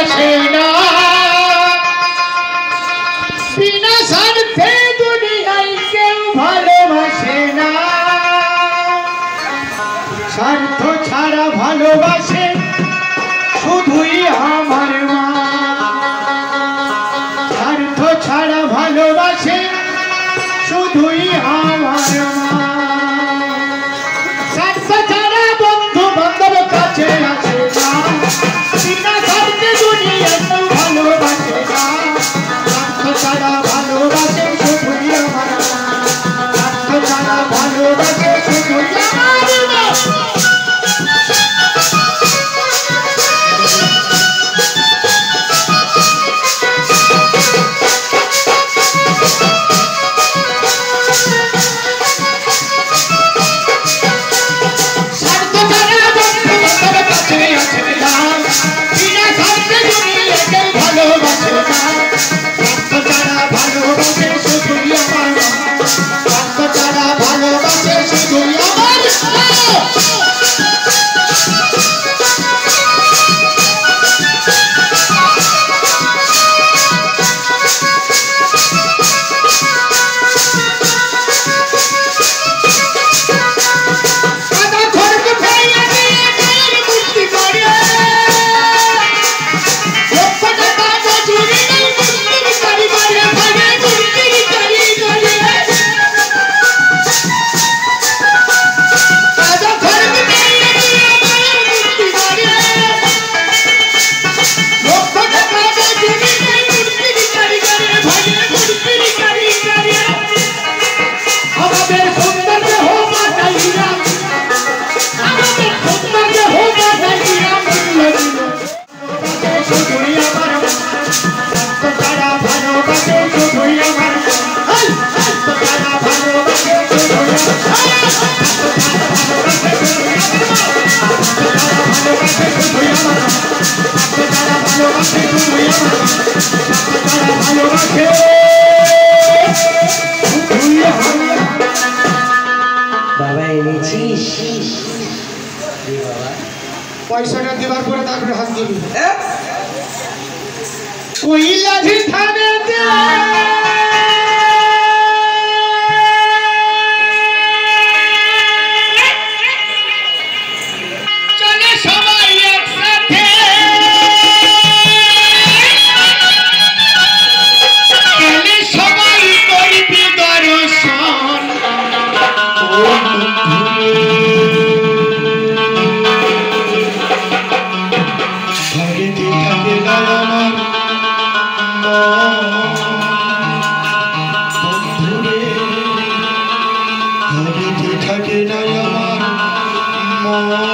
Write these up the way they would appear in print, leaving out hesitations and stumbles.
ভালোবাসে না বিনা স্বার্থে দুনিয়ায় কেউ ভালোবাসে না স্বার্থ ছাড়া ভালোবাসে শুধুই আমার মা স্বার্থ ছাড়া ভালোবাসে শুধুই আমার মা স্বার্থ ছাড়া বন্ধু বান্ধব কাছে আসে না বিনা স্বার্থে দুনিয়ায় কেউ ভালোবাসে না স্বার্থ ছাড়া ভালোবাসে শুধুই আমার মা স্বার্থ ছাড়া ভালোবাসে শুধুই আমার মা বাবা এনেছিস পয়সাটা দেবার পরে তারপরে হাত দিবি কইলা ধানে চলে সবাই একসাথে গেলে সবাই করবি দর্শন থাকে না আমার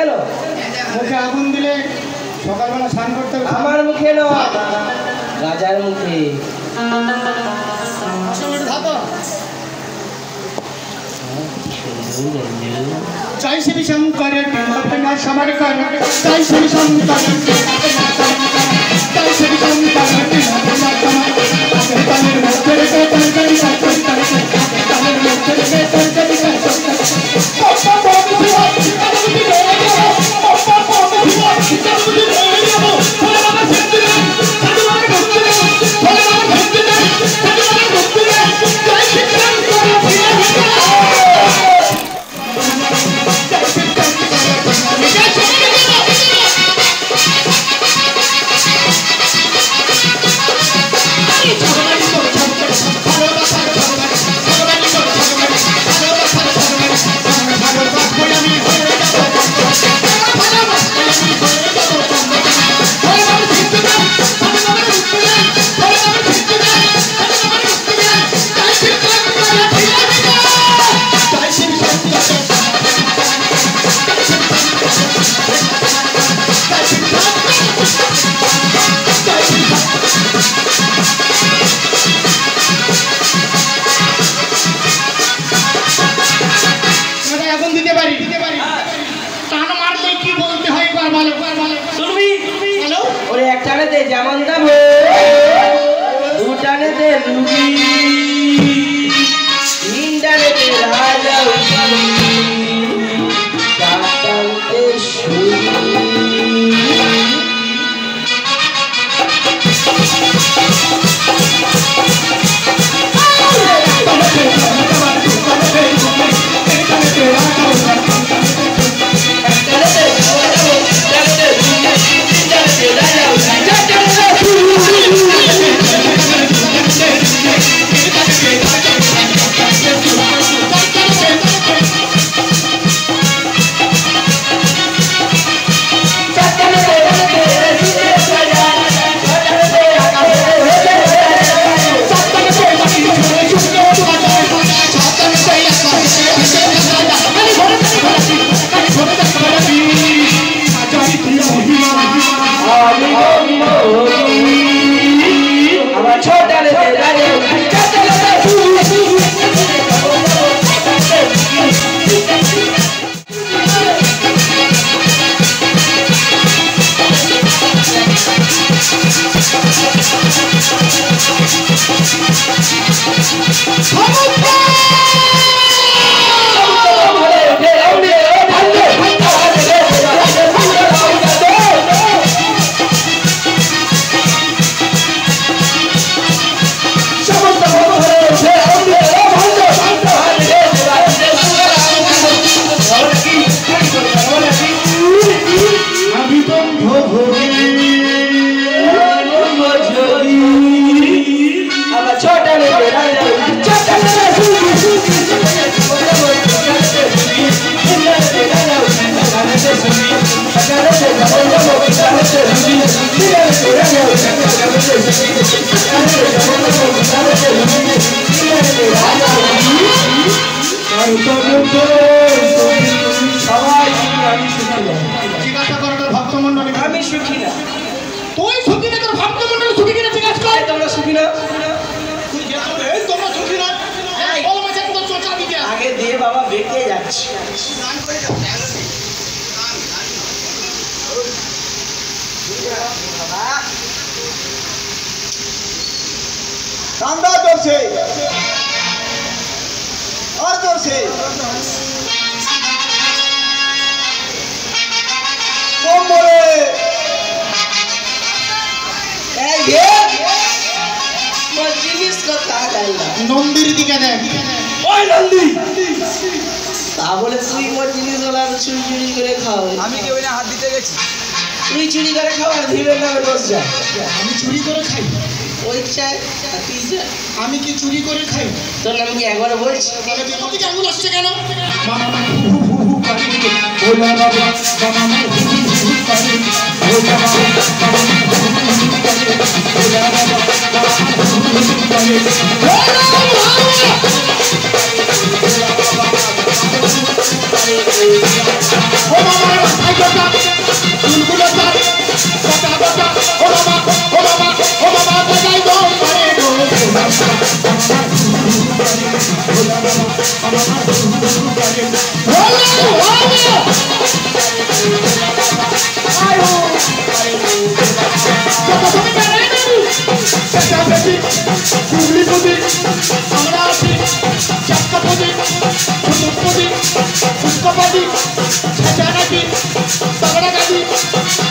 কেন? মুখে আগুন দিলে সকালবেলা স্নান করতে হবে। আমার মুখে নয়, রাজার মুখে। জয় শ্রী শঙ্কর সবার কর, জয় শ্রী শঙ্কর, জয় শ্রী শঙ্কর। যেমন দাম দুটানেতে রুবি, তিনটানেতে রাজা, চারটানেতে আমি সুখী না। তুই সুখী না, তোর ভক্তমণ্ডল সুখী কিনা জিজ্ঞাসা কর। তোমরা সুখী না? তোমরা সুখী না? আগে দে বাবা, বেঁকে যাচ্ছে। ঠান্ডা করছে আর করছে কোমরে জিনিস কথা নন্দীর দিকে দেখ। ওই নন্দী তা বলে তুই মোর জিনিস ওলা চুরি চুরি করে খাও। আমি কেউ না হাত দিতে গেছি। তুই চুরি করে খাও আর ধীরে নামে বস যা। আমি চুরি করে খাই? ওই চাই তুই যা। আমি কি চুরি করে খাই? তোর নাম কি একবার বলছি? তাহলে তুই কোথেকে আঙুল আসছে কেন? ও ফুলগুলো চার গোটা গোটা ও বাবা ও বাবা ও বাবা বাজাই গো পারে গো আমরা আছি চাক্কাপতি সুদুপতি পুষ্পপতি ছাঁচানাটি তগড়াগাতি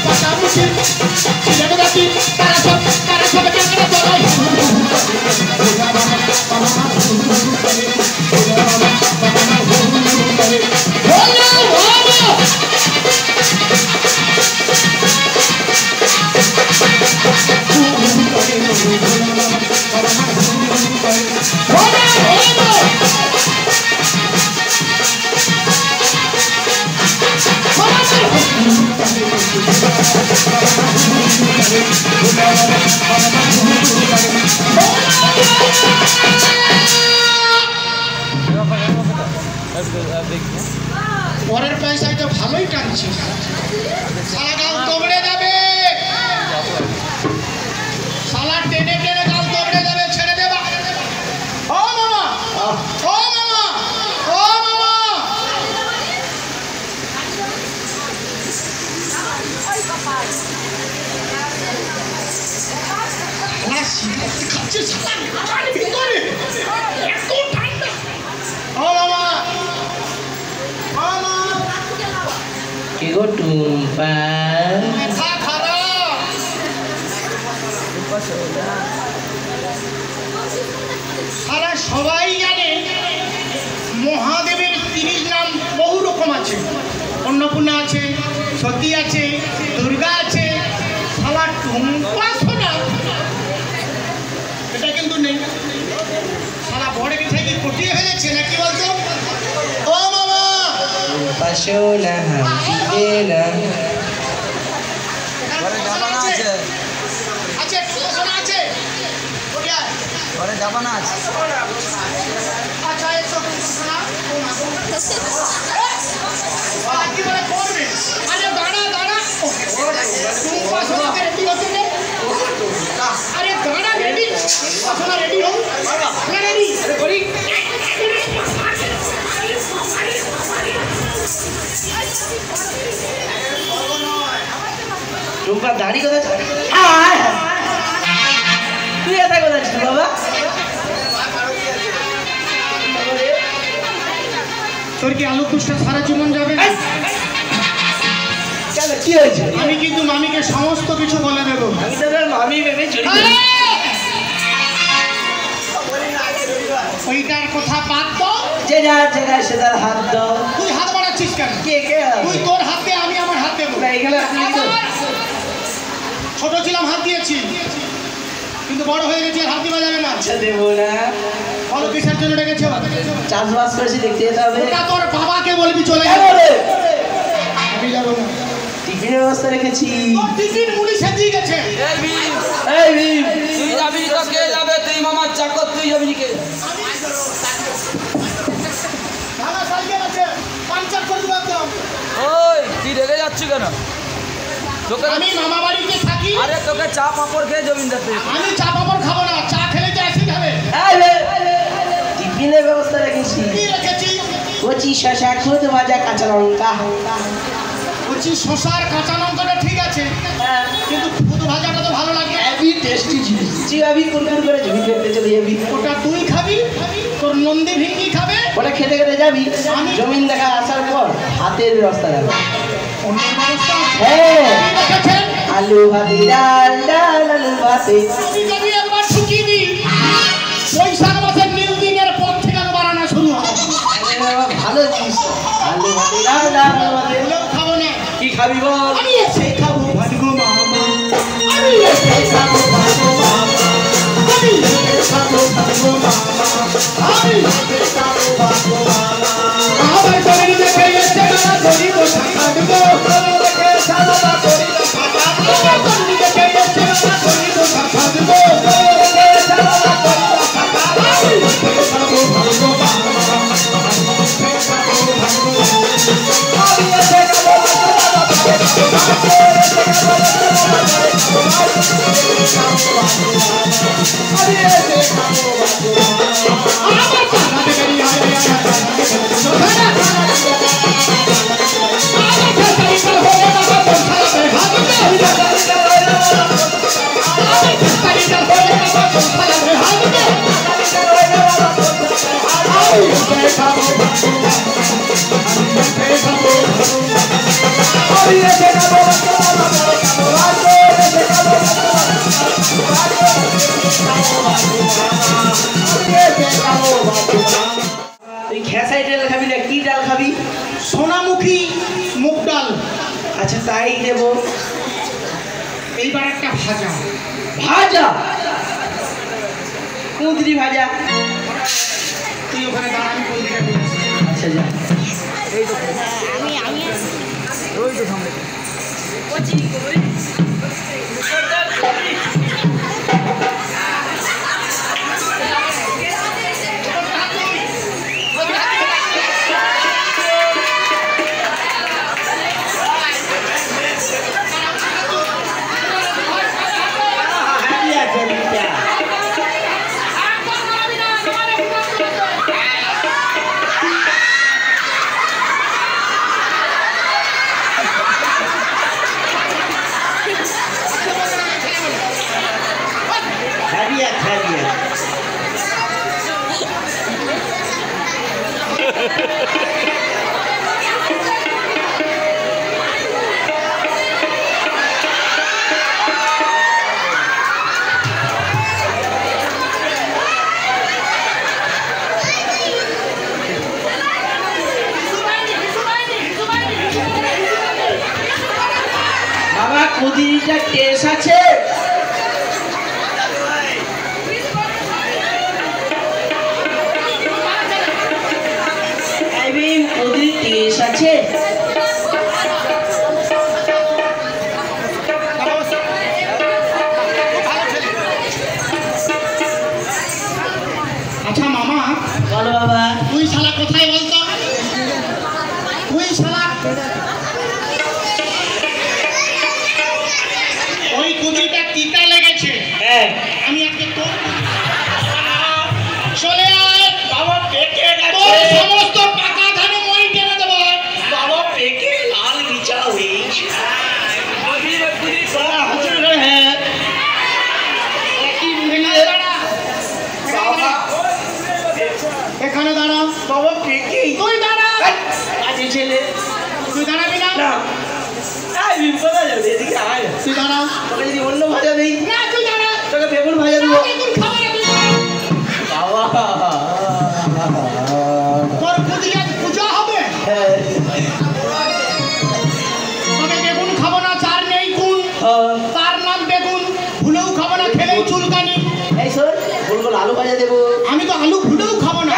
পাটামুটি চিরাগাতি তারা সব কেমন দলাই পরের পয়সায় তো ভালোই টানছে সারা গাল তোবড়ে যাবে সালা টেনে টেনে গাল তোবড়ে যাবে ছেড়ে দেবা ও মামা ও মামা ও মামা না সিগারেট খাচ্ছে সালা গাল ভিতরে এত ঠান্ডা ও মামা কি গো টুম্পা মাথা খারাপ সারা সবাই জানে মহাদেবের 30 নাম বহু রকম আছে অন্নপূর্ণা আছে সতী আছে দুর্গা আছে সারা টুম্পা সোনা এটা কিন্তু নেই সারা বড় কিছু কি পটিয়ে ফেলেছে নাকি বলতো ও মামা সোনা হামপিতে না ঘরে জাপানা আছে আছে সোনা আছে কোথায় ঘরে জাপানা আছে আচ্ছা এসো সোনা কি বলে করবে আরে দাঁড়া দাঁড়া টুম্পা সোনা রেডি হতে দে আরে দাঁড়া রেডি সোনা রেডি হও না রেডি করি টুম্পা দাড়ি কোথায় তুই এটা কোথায় ছিল বাবা তোর কি আলু কুষ্টা সারা জীবন যাবে কেন কি হয়েছে আমি কিন্তু মামিকে সমস্ত কিছু বলে দেবো আমি তো মামি ভেবে চলি ওইটার কথা বাদ দাও যে যার জায়গায় সে তার হাত দাও তুই হাত বাড়াচ্ছিস কেন কে কে তুই তোর হাত দে আমি আমার হাত দেবো না এখানে আপনি তো ছোট ছিলাম হাত দিয়েছি কিন্তু বড় হয়ে গেছি আর হাত দেওয়া যাবে না আচ্ছা দেবো না বলো কিসের জন্য ডেকেছো চাষবাস করেছি দেখতে যেতে হবে ওটা তোর বাবাকে বলবি চলে কেন যাবে রে? আমি যাবো না টিফিনের ব্যবস্থা রেখেছি তোর টিফিন মুড়ি সেজিয়ে গেছে এই ভীম, এই ভীম, তুই যাবি তো কে যাবে তুই মামার চাকর তুই যাবি নি কে ভাঙা সাইকেল আছে পাঞ্চার করে দেবো একদম ওই তুই রেগে যাচ্ছি কেন তোকে আমি মামা বাড়িতে থাকি আরে তোকে চা পাপড় খেয়ে জমিদার তুই আমি চা পাপড় খাবো না চা খেলে তো অ্যাসিড হবে এই রে, টিফিনের ব্যবস্থা রেখেছি কি রেখেছি কচি শশা খুদ ভাজা কাঁচা লঙ্কা বলছি শশার কাঁচা লঙ্কাটা ঠিক আছে কিন্তু খুদ ভাজাটা তো ভালো লাগে হেভি টেস্টি জিনিস চিবাবি কুরকুর করে জমি ফেলতে চলে যাবি ওটা তুই খাবি তোর নন্দী ভিঙ্গি খাবে ওটা খেতে খেতে যাবি জমিন দেখা আসার পর হাতের ব্যবস্থা যাবে অন্য ব্যবস্থা আছে। হ্যাঁ কি রেখেছেন? আলু ভাতে ডাল ডাল আলু ভাতে আমি যদি একবার ঠুকিয়ে দিই বৈশাখ মাসের নীল দিনের পর থেকে আর বাড়ানো শুরু হবে আরে বাবা, ভালো জিনিস তো। আলু ভাতে ডাল ডাল আলু ভাতে বলেও খাবো না কি খাবি বল আমি এসে খাবো ভাটগো মামা আমি এসে খাবো ভাটগো মামা আমি এসে খাবো ভাটগো মামা আমি এসে খাবো ভাটগো মামা আমার শরীর দেখে এসে না ধরি বসা থাকবো দেখে সাদা করি আমার শরীর দেখে এসে না ধরি বসা থাকবো দেখে সাদা করি আমি এসে খাবো ভাটগো মামা আমি এসে খাবো ভাটগো মামা খেসাই ডাল খাবি না কি ডাল খাবি? সোনামুখী মুগ ডাল। আচ্ছা তাই দেবো। এইবার একটা ভাজা। ভাজা? কুঁদরি ভাজা? তুই ওখানে দাঁড়াবি কুঁদরিটা নিয়ে আসবি। আচ্ছা যা। এই তো ওই তো সামনে বাবা কুঁদরিটা টেস্ট আছে? কুঁদরির টেস্ট আছে? আচ্ছা মামা, বলো বাবা। তুই শালা কোথায় বলতো? তুই শালা ওই কুঁদরিটা তিতা লেগেছে। হ্যাঁ আমি আজকে তোর চলে আয় বাবা পেকে তোর গেছে। সমস্ত পাকা ধানে মই টেনে দেবো। বাবা পেকে লাল বিচা হয়েছে। হ্যাঁ এখানে দাঁড়া। বাবা পেকে তুই দাঁড়া। কাজে ছেলে। তুই দাঁড়াবি না? না কোথায় যাবে? এদিকে আয়। তুই দাঁড়া। তোকে যদি অন্য ভাজা দিই, না তুই দাঁড়া। তোকে বেগুন ভাজা দেবো। বেগুন খাবো না তুই। বাবা তোর পুজো পূজা হবে। হ্যাঁ তবে বেগুন খাবো না, যার নেই গুণ তার নাম বেগুন। ভুলেও খাবো না, খেলেই চুলকানি। এই শোন, গোল আলু ভাজা দেবো। আমি তো আলু ভুলেও খাবো না।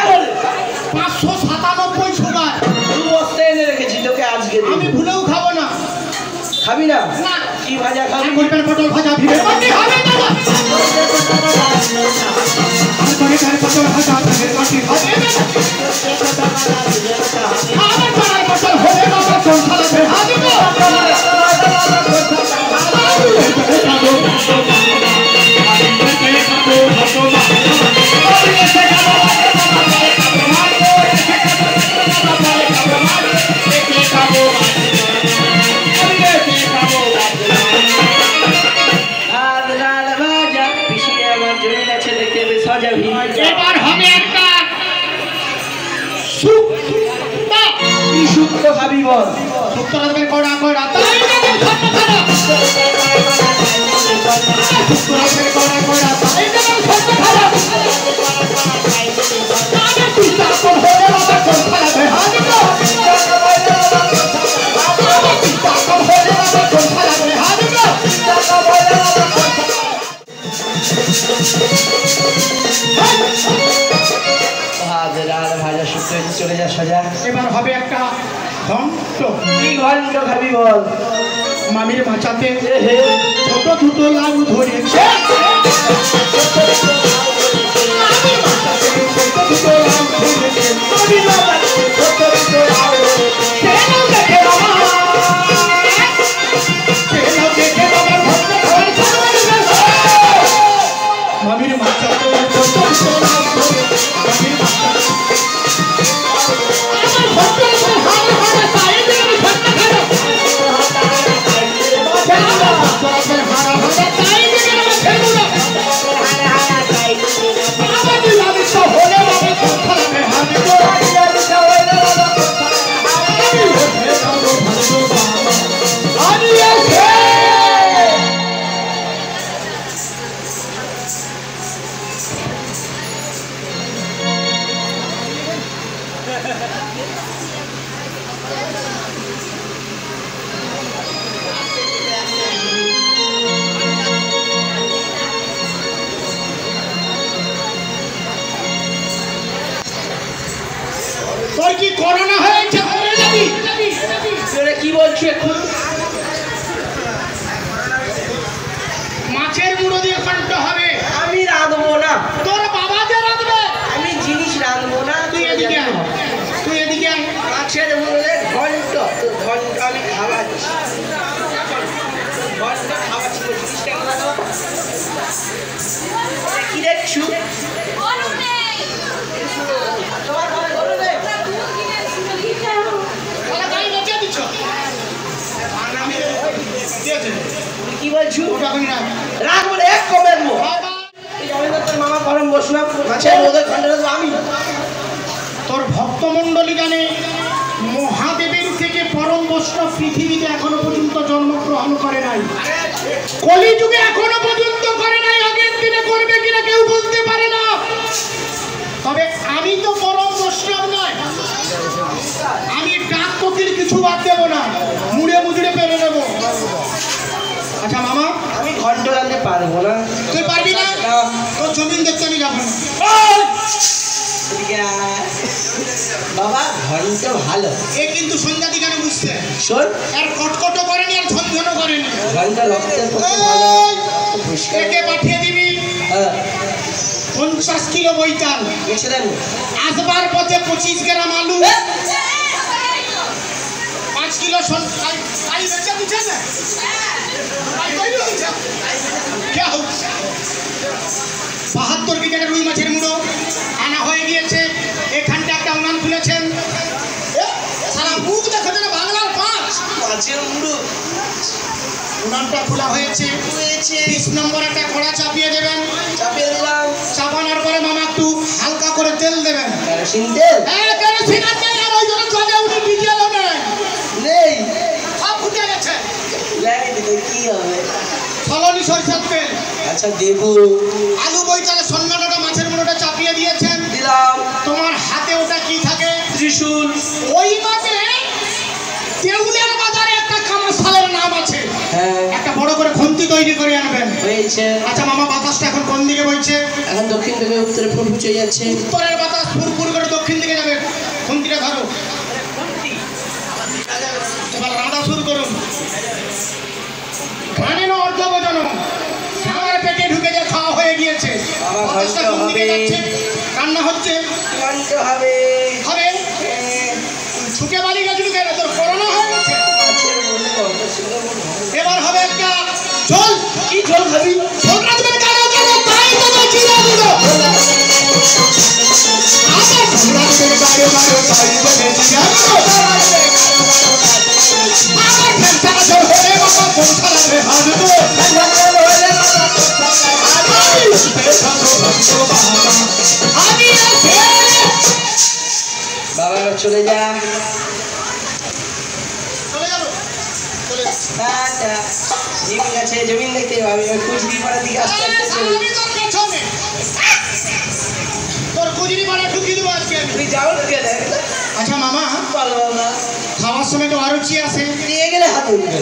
597 সুগার। 2 বস্তা এনে রেখেছি তোকে আজকে দেবো। আমি ভুলেও খাবো না। খাবি না? না। কি ভাজা খাবি? গল্পের পটল ভাজা ভিড়ে মাটি হবে না। আমার গল্পের পটল ভাজা ভিড়ে মাটি হবে না। আমার পাড়ার পটল হবে না, কোন শালা বের হবে না। এবার হবে একটা শুক্তো খাবি বল। শুক্তো রাখবেন কড়া কড়া তাই দেবেন শুক্তো খানা। শুক্তো রাখবেন কড়া কড়া তাই দেবেন শুক্তো খানা। আগে তুই তারপর হলে বাবা কোন খানা বের হবে না। তুই তারপর হলে বাবা কোন খানা বের হবে না। ভাজা শুক্তো চলে যা সোজা। এবার হবে একটা ঘন্ট। কি ঘন্ট খাবি বল? মামির বাঁচাতে ছোট ছোট লাউ ধরেছে। মামির বাঁচাতে ছোট ছোট লাউ ধরেছে। মামির বাঁচাতে ছোট ছোট লাউ ধরেছে। কেন দেখে বাবা, কেন দেখে মাছের মূলে ঘন্ট, তো ঘন্ট আমি খাওয়াচ্ছি, ঘন্ট খাওয়াচ্ছি, জিনিসটা কি দেখছু? কি বলছু? রাগ বলে এক কমের মো তোর মামা গরম বসলাম মাছের মধ্যে ঘন্টা আমি তোর ভক্তমণ্ডলী জানে মহাদেবের থেকে পরম বৈষ্ণব পৃথিবীতে এখনো পর্যন্ত জন্মগ্রহণ করে নাই, কলিযুগে এখনো পর্যন্ত করে নাই, আগের দিনে করবে কিনা কেউ বলতে পারে না। তবে আমি তো পরম বৈষ্ণব নয়, আমি ডাক ফকির কিছু বাদ দেবো না, মুড়ে মুজড়ে পেরে নেবো। আচ্ছা মামা, আমি ঘন্টা রাখতে পারবো না। তুই পারবি না? তোর জমিন দেখতে আমি যাবো না। বাবা ঘন্টা ভালো, এ কিন্তু সন্ধ্যা দিকে বুঝছে, শোন আর কটকট করেনি আর ঝনঝনও করেনি। ঘন্টা রক্তের পক্ষে ভালো। একে পাঠিয়ে দিবি 50 কিলো বৈতাল, আসবার পথে 25 গ্রাম আলু, 5 কিলো क्या हो 72 কেজি রুই মাছের মুড়ো আনা হয়ে গিয়েছে। এখানটা একটা উনান খুলেছেন, সারা মুখ দেখো যেন বাংলার পাঁচ মাছের মুড়ো। উনানটা খোলা হয়েছে, 20 নম্বর একটা কড়া চাপিয়ে দেবেন, চাপিয়ে দিলাম। চাপানোর পরে মামা একটু হালকা করে তেল দেবেন। কেরোসিন তেল? হ্যাঁ কেরোসিন আছে, আর ওই জন্য চলে উনি ডিজেল নেই, সব ফুটে গেছে। লাগে দিলে কি হবে? ফলনি সরষের তেল। আচ্ছা দেবো। আলু বইতালে সন্ন্যাটা মাছের মুড়োটা চাপিয়ে দিয়েছেন, দিলাম। তোমার হাতে ওটা কি থাকে? ত্রিশূল। ওই মাঝে দেউলের বাজারে একটা কামাশালের নাম আছে, হ্যাঁ একটা বড় করে খুন্তি তৈরি করে আনবেন। হয়েছে। আচ্ছা মামা, বাতাসটা এখন কোন দিকে বইছে? এখন দক্ষিণ থেকে উত্তরে পৌঁছে যাচ্ছে। উত্তরের বাতাস ফুরফুর করে দক্ষিণ দিকে যাবে, খুন্তিটা ধরো, এবার রাধা শুরু করুন। গানে না অর্ধ ভোজন, আমার পেটে ঢুকে যে খাওয়া হয়ে গিয়েছে, বাতাসটা কোন দিকে যাচ্ছে? রান্না হচ্ছে, ঘন্টা হবে। হবে ছুটে বালি গেছিল কেন? তোর করোনা হয়ে গেছে। এবার হবে একটা জল। কি জল খাবি? জল রাখবে কেন? কেন তাই তো বলছি না দুটো। আবার জল রাখবে বাইরে বাইরে তাই তো বলছি না দুটো। আবার ফেলসারা জল হলে বাবা ফেলসারা হাত দো। আমি আছে। বাবা চলে যা। চলে যাবো, চলে যাবো। টাটা। জমিন আছে, জমিন দেখতে যাবো। আমি কুচবিহার পাড়ার দিকে আস্তে আস্তে চলে। আমি তোর পেছনে। তোর কুজরি পাড়া ঢুকিয়ে দেবো আজকে আমি। তুই যাও না কেন? আচ্ছা মামা, বলো বাবা। খাওয়ার সময় তো আরুচি আছে, নিয়ে গেলে হাত উঠবে।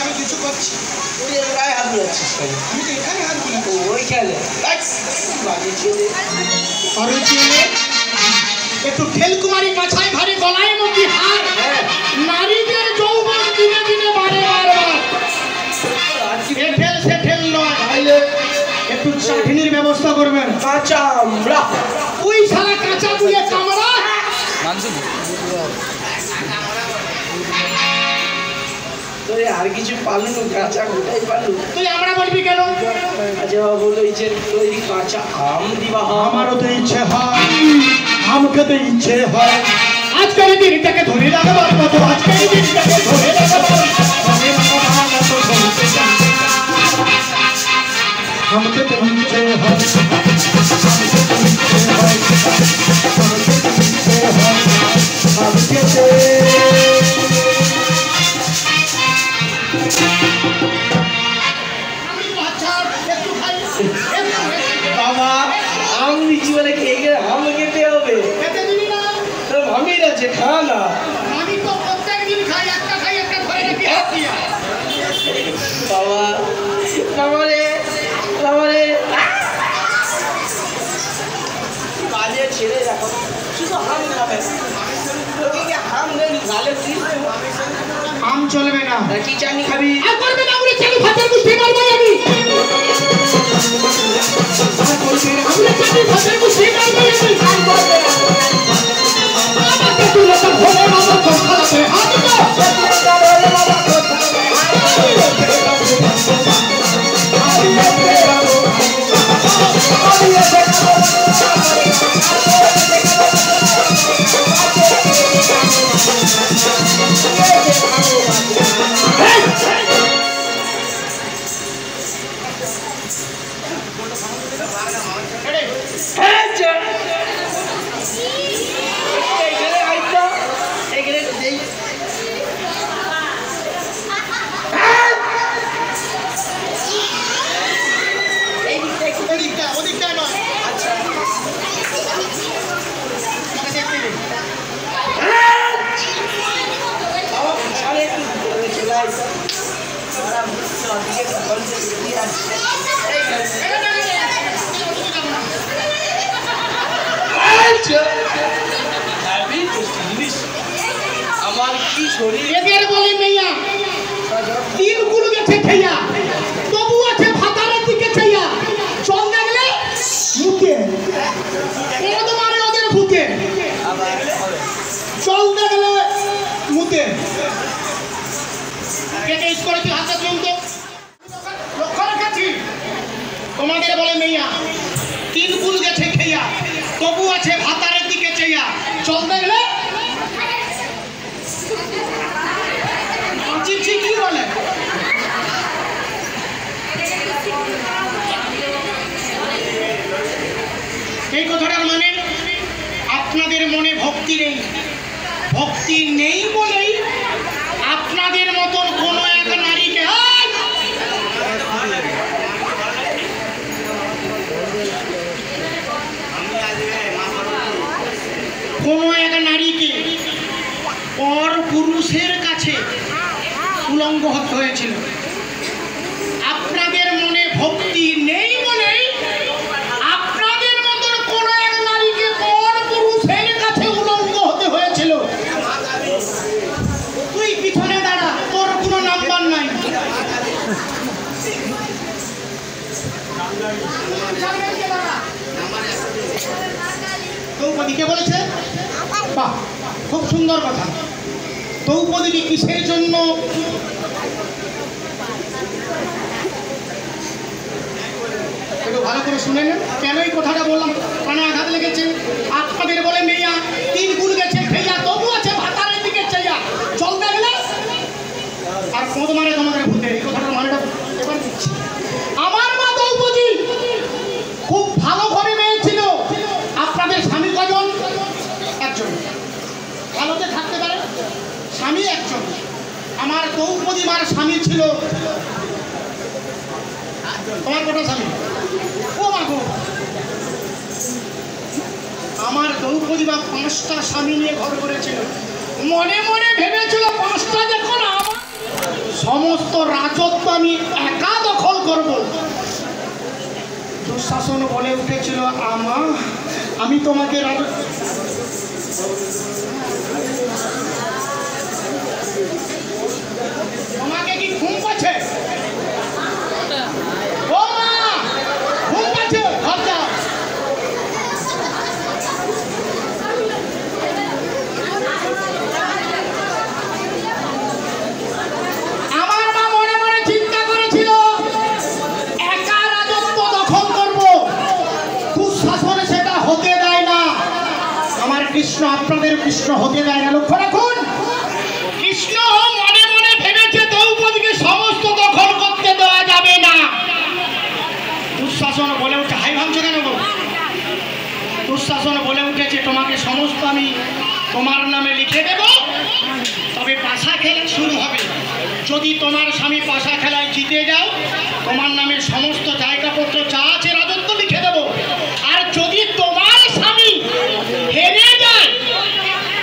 আমি কিছু করছি, তুই এর গায়ে হাত বুলাচ্ছিস কেন? আমি তো এখানে হাত বুলা। ওইখানে বাড়ি ছেলে। আরুচি একটু খেলকুমারি কাছাই ভারী গলায় মতি হার, নারীদের যৌবন দিনে দিনে বাড়ে বারবার। এ ঠেল সে ঠেল নয়, একটু চাটনির ব্যবস্থা করবেন। কাঁচা আমরা ওই শালা কাঁচা দিয়ে কামড়া। তুই আর কিছু পালু কাঁচা গোটাই পালু। তুই আমরা বলবি কেন? আচ্ছা বাবা বললো এই যে তৈরি কাঁচা আম দিবা। আমারও তো ইচ্ছে হয়, আম খেতে ইচ্ছে হয়। আজকের দিনটাকে ধরে রাখবার মতো, আজকের দিনটাকে ধরে রাখবার আম খেতে ইচ্ছে হয়, আম খেতে। বাবা আম দিচ্ছি বলে খেয়ে গেলে আম খেতে হবে। তোর মামির আছে, খা না। আমি তো প্রত্যেক দিন খাই, একটা খাই একটা ধরে রাখি হাত দিয়া। বাবা বাবারে বাবারে বাজে ছেড়ে রাখো, শুধু আম খাবে। তোকে আম দেন গালে দিস। আম চলবে না। কি চাটনি খাবি? আর করবে না উনি চালু ভাতের মুষ্টি মারবো আমি। আর করবে না উনি চালু ভাতের মুষ্টি মারবো আমি। আমাকে তুলে তো ভোলে বাবা কোথাতে হাত দাও ভোলে বাবা কোথায় আমার কি শরীর এদের বলে মেয়া দিনগুলো গেছে খেয়া তবু আছে ভাতারের দিকে চাইয়া চল দেখলে মুখে মানে ওদের ভুকে চল দেখলে মুখে কেটে করেছি হাতে জমতে লক্ষ্য রেখেছি তোমাদের বলে মেয়া দিনগুলো গেছে খেয়া তবু আছে ভাতারের দিকে চাইয়া চল দেখলে কি বলে এই কথাটার মানে আপনাদের মনে ভক্তি নেই ভক্তি নেই বলেই আপনাদের মতন কোন এক নারীকে কোন এক নারীকে পর পুরুষের কাছে উলঙ্গ হতে হয়েছিল আপনাদের মনে ভক্তি নেই বলেই আপনাদের মতন কোন এক নারীকে পর পুরুষের কাছে উলঙ্গ হতে হয়েছিল তুই পিছনে দাঁড়া তোর কোনো নাম্বার নাই দ্রৌপদীকে বলেছে বাহ খুব সুন্দর কথা দ্রৌপদীকে কিসের জন্য একটু ভালো করে শুনে নেন কেন এই কথাটা বললাম প্রাণে আঘাত লেগেছে আপনাদের বলে মেয়া তিন গুণ গেছে খেয়া তবু আছে ভাতারের দিকে চাইয়া চলতে গেলে আর কোঁদ মারে তোমাদের ভূতে এই কথাটার মানেটা এবার দিচ্ছি আমার মা দ্রৌপদী খুব ভালো ঘরে মেয়ে ছিল আপনাদের স্বামী কজন একজন ভালোতে থাকতে পারে স্বামী একজন আমার দ্রৌপদী মার স্বামী ছিল তোমার কটা স্বামী ও মা গো আমার দ্রৌপদী মা 5টা স্বামী নিয়ে ঘর করেছিল মনে মনে ভেবেছিল 5টা যখন আমার সমস্ত রাজত্ব আমি একা দখল করব দুঃশাসন বলে উঠেছিল আমি তোমাকে তোমাকে কি ঘুম পাচ্ছে ও মা ঘুম পাচ্ছে ঘর যাও আমার মা মনে মনে চিন্তা করেছিল একা রাজত্ব দখল করব দুঃশাসনে সেটা হতে দেয় না আমার কৃষ্ণ আপনাদের কৃষ্ণ হতে দেয় না লক্ষ্য রাখুন কৃষ্ণ মনে মনে ভেবেছে দ্রৌপদীকে সমস্ত দখল করতে দেওয়া যাবে না দুঃশাসন বলে উঠে হাই ভাবছো কেন গো দুঃশাসন বলে উঠেছে তোমাকে সমস্ত আমি তোমার নামে লিখে দেব তবে পাশা খেলা শুরু হবে যদি তোমার স্বামী পাশা খেলায় জিতে যাও তোমার নামে সমস্ত জায়গাপত্র যা আছে রাজত্ব লিখে দেব আর যদি তোমার স্বামী হেরে যায়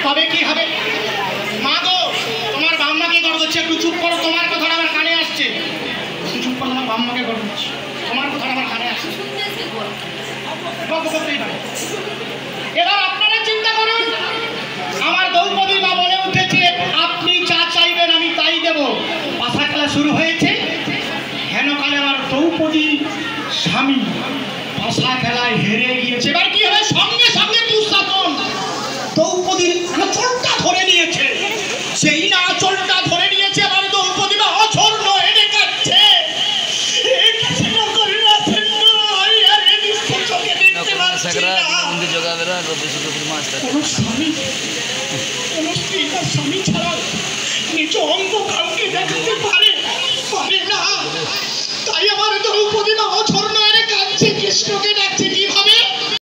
তবে কি হবে মা গো তোমার বাম্মাকে গড় করছে একটু চুপ করো তোমার কথাটা আমার কানে আসছে চুপ করো তোমার বাম্মাকে গড় করছে তোমার কথাটা আমার কানে আসছে গল্প করতেই পারে এবার আপনারা চিন্তা করুন আমার দ্রৌপদী মা বলে উঠেছে আপনি যা চাইবেন আমি তাই দেব পাশা খেলা শুরু হয়েছে হেনকালে আমার দ্রৌপদী স্বামী পাশা খেলায় হেরে গিয়েছে এবার কি হবে সঙ্গে সঙ্গে দুঃশাসন দ্রৌপদীর কোনো স্বামী কোনো স্ত্রী তার স্বামী ছাড়া নিজ অঙ্গ কাউকে দেখাতে পারে না। তাই আমার দ্রৌপদী মা অঝর নয়নে কাঁদছে, কৃষ্ণকে ডাকছে কিভাবে